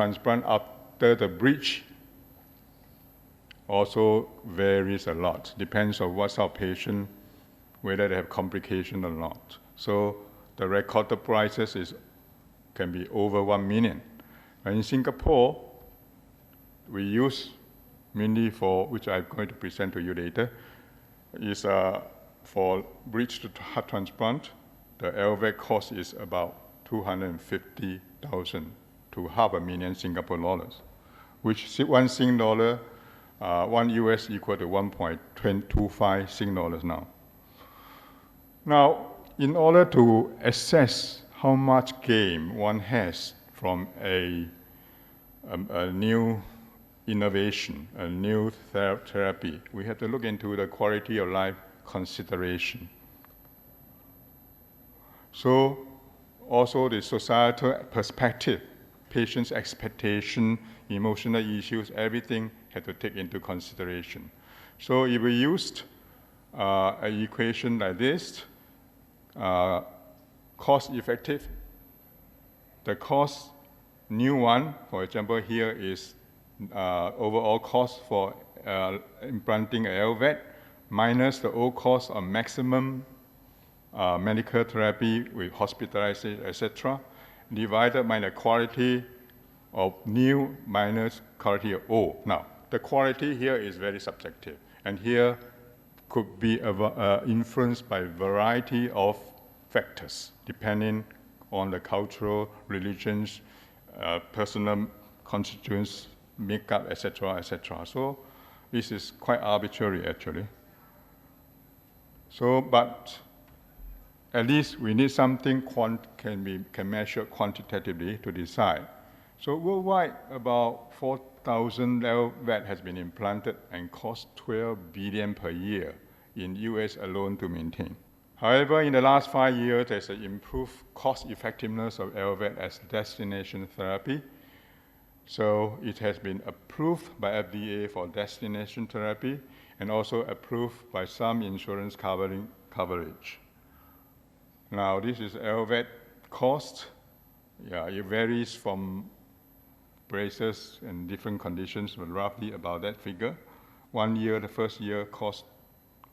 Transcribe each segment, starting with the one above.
transplant after the bridge also varies a lot. Depends on what sort of patient, whether they have complication or not. So the recorded prices can be over 1 million. And in Singapore, we use mainly for, which I'm going to present to you later, is for bridge to heart transplant. The LVAD cost is about 250,000 to $500,000 Singapore dollars, which one Sing dollar, 1 US equal to 1.25 Sing dollars now. Now, in order to assess how much gain one has from a new innovation, a new therapy, we have to look into the quality of life consideration. So also the societal perspective, patient's expectation, emotional issues, everything had to take into consideration. So if we used an equation like this, cost effective, the cost, new one, for example, here is overall cost for implanting an LVAD minus the old cost of maximum medical therapy with hospitalization, etc., divided by the quality of new minus quality of old. Now, the quality here is very subjective, and here could be influenced by a variety of factors, depending on the cultural, religions, personal constituents, makeup, etc., etc. So this is quite arbitrary, actually. So, but at least we need something can measure quantitatively to decide. So worldwide, about 4,000 LVAD has been implanted and cost $12 billion per year in US alone to maintain. However, in the last 5 years, there's an improved cost effectiveness of LVAD as destination therapy. So it has been approved by FDA for destination therapy and also approved by some insurance coverage. Now, this is LVAD cost. Yeah, it varies from braces and different conditions, but roughly about that figure. 1 year, the first year cost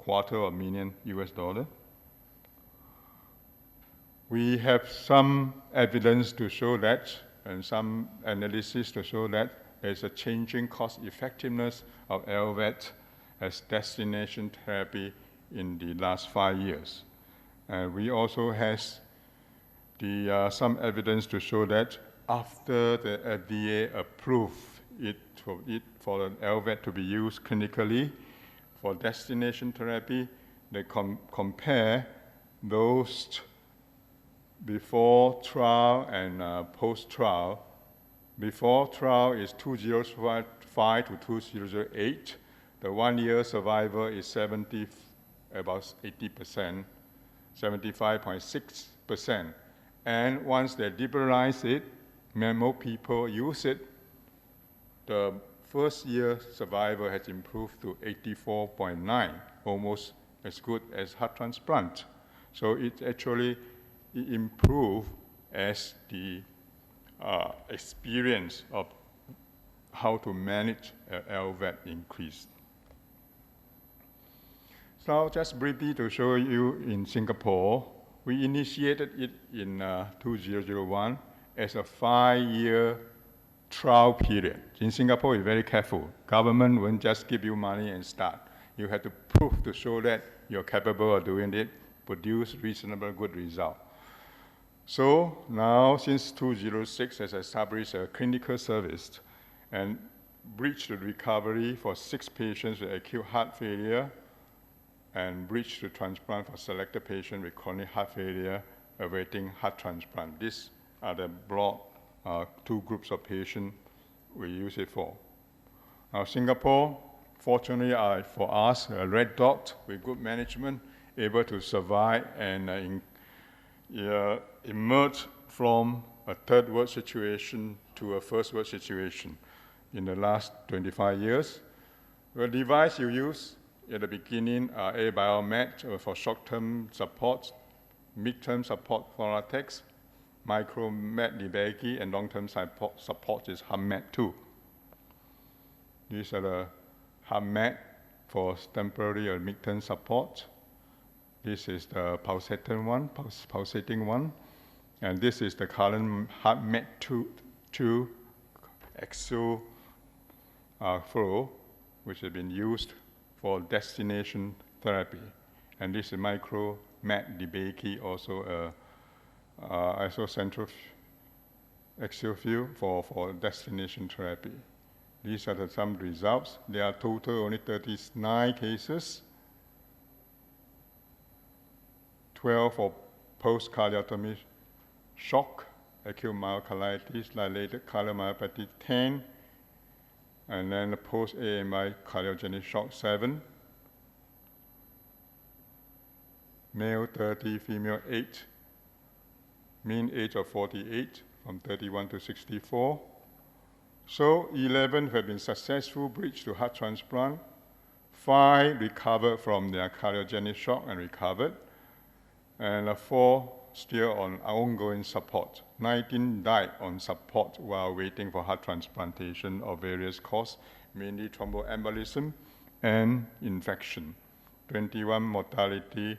$250,000 US. We have some evidence to show that, and some analysis to show that there's a changing cost effectiveness of LVAD as destination therapy in the last 5 years. We also have some evidence to show that after the FDA approved for an LVAD to be used clinically for destination therapy, they compare those before trial and post-trial. Before trial is 2005 to 2008. The 1 year survival is about 80%, 75.6%. And once they liberalize it, more people use it, the first year survival has improved to 84.9, almost as good as heart transplant. So it actually improved as the experience of how to manage LVAD increased. So just briefly to show you in Singapore, we initiated it in 2001 as a 5-year trial period. In Singapore, we're very careful. Government won't just give you money and start. You have to prove to show that you're capable of doing it, produce reasonable good result. So now, since 2006, has established a clinical service and bridge to recovery for 6 patients with acute heart failure and bridge to transplant for selected patients with chronic heart failure awaiting heart transplant. These are the broad 2 groups of patients we use it for. Now, Singapore, fortunately for us, a red dot with good management, able to survive and emerge from a third world situation to a first world situation in the last 25 years. The device you use at the beginning are ABioMed for short-term support, mid-term support for latex, micro-med and long-term support is HUMMED2. These are the HUMMED for temporary or mid-term support. This is the pulsating one, and this is the current HUMMED2 axial flow, which has been used for destination therapy. And this is micro-med also isocentral axial field for destination therapy. These are some results. There are total only 39 cases, 12 for post-cardiotomy shock, acute myocarditis, dilated cardiomyopathy 10, and then the post-AMI cardiogenic shock 7, male 30, female 8, mean age of 48, from 31 to 64. So 11 have been successful bridged to heart transplant, 5 recovered from their cardiogenic shock and recovered, and 4 still on ongoing support. 19 died on support while waiting for heart transplantation of various causes, mainly thromboembolism and infection. 21 mortality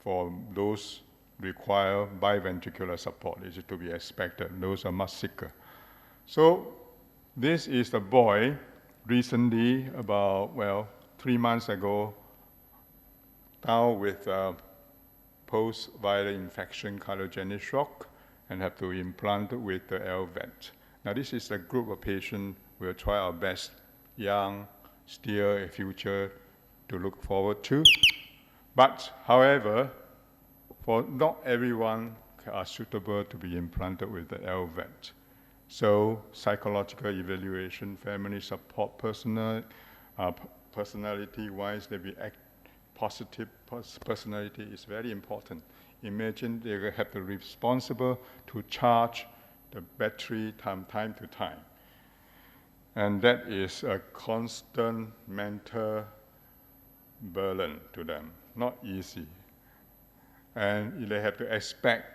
for those require biventricular support. This is to be expected. Those are much sicker. So this is the boy recently, about, 3 months ago, down with post-viral infection cardiogenic shock and have to implant with the LVAD. Now this is a group of patients we'll try our best, young, still a future to look forward to. But however, for not everyone are suitable to be implanted with the LVAD. So psychological evaluation, family support, personality-wise, they be positive personality is very important. Imagine they have to be responsible to charge the battery time to time. And that is a constant mental burden to them, not easy. And they have to expect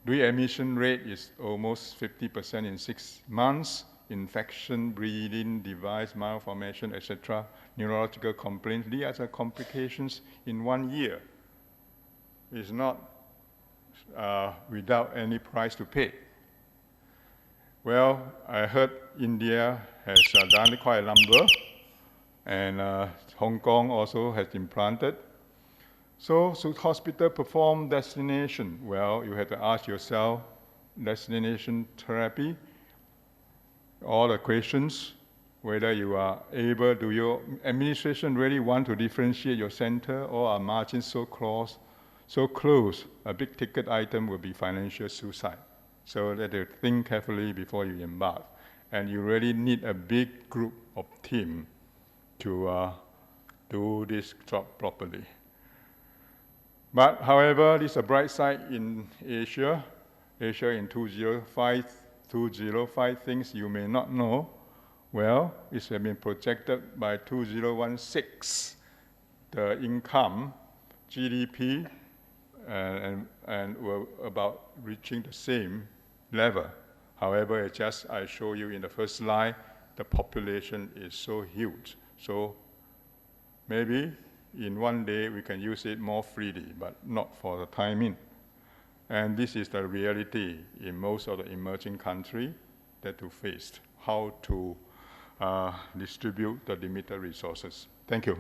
readmission rate is almost 50% in 6 months, infection, breathing, device malformation, etc., neurological complaints. These are complications in 1 year. It's not without any price to pay. Well, I heard India has done quite a number, and Hong Kong also has implanted. So should hospital perform destination? Well, you have to ask yourself, destination therapy, all the questions, whether you are able, do your administration really want to differentiate your center, or are margins so close? A big ticket item will be financial suicide. So that you think carefully before you embark. And you really need a big group of team to do this job properly. But however, this is a bright side in Asia. Asia in 2005 things you may not know. Well, it has been projected by 2016, the income, GDP, and were about reaching the same level. However, I show you in the first slide, the population is so huge. So maybe in 1 day we can use it more freely, but not for the timing. And this is the reality in most of the emerging countries that we faced, how to distribute the limited resources. Thank you.